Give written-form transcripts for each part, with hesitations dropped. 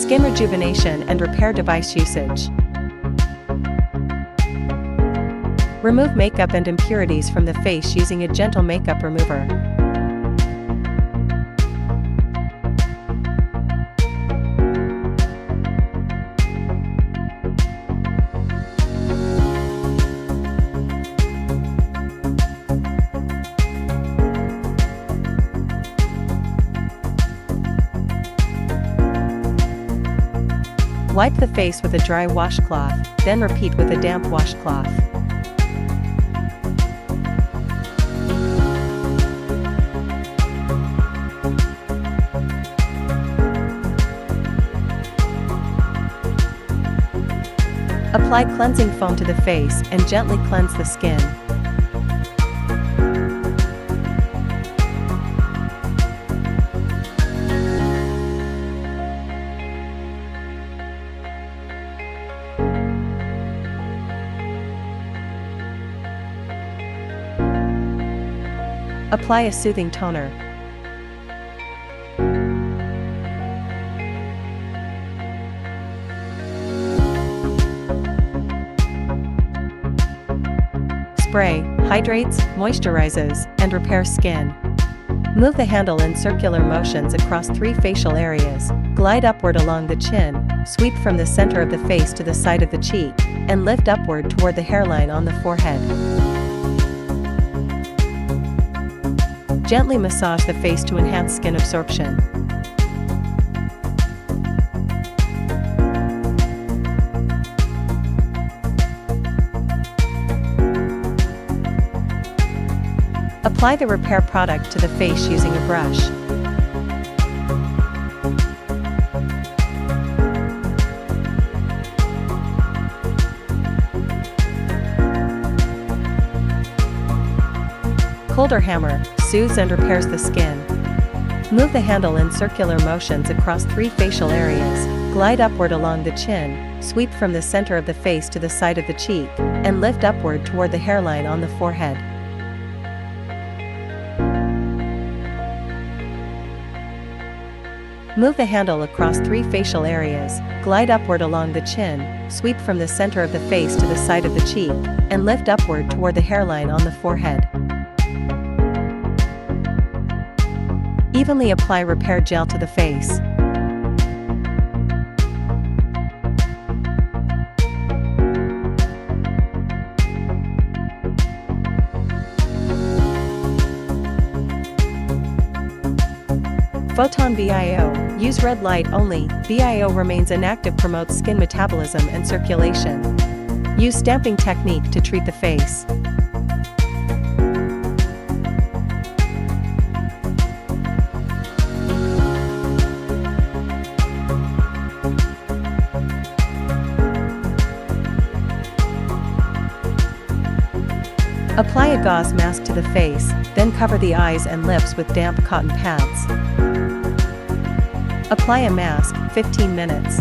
Skin rejuvenation and repair device usage. Remove makeup and impurities from the face using a gentle makeup remover. Wipe the face with a dry washcloth, then repeat with a damp washcloth. Apply cleansing foam to the face and gently cleanse the skin. Apply a soothing toner. Spray, hydrates, moisturizes, and repairs skin. Move the handle in circular motions across 3 facial areas, glide upward along the chin, sweep from the center of the face to the side of the cheek, and lift upward toward the hairline on the forehead. Gently massage the face to enhance skin absorption. Apply the repair product to the face using a brush. Cold hammer soothes and repairs the skin. Move the handle in circular motions across 3 facial areas, glide upward along the chin, sweep from the center of the face to the side of the cheek, and lift upward toward the hairline on the forehead. Move the handle across 3 facial areas, glide upward along the chin, sweep from the center of the face to the side of the cheek, and lift upward toward the hairline on the forehead. Evenly apply repair gel to the face. Photon BIO, use red light only. BIO remains inactive, promotes skin metabolism and circulation. Use stamping technique to treat the face. Apply a gauze mask to the face, then cover the eyes and lips with damp cotton pads. Apply a mask, 15 minutes.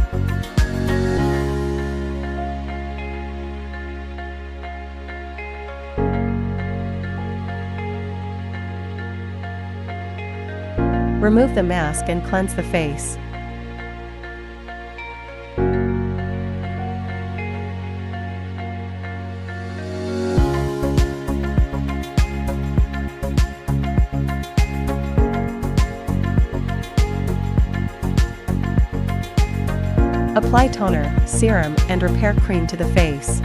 Remove the mask and cleanse the face. Apply toner, serum, and repair cream to the face.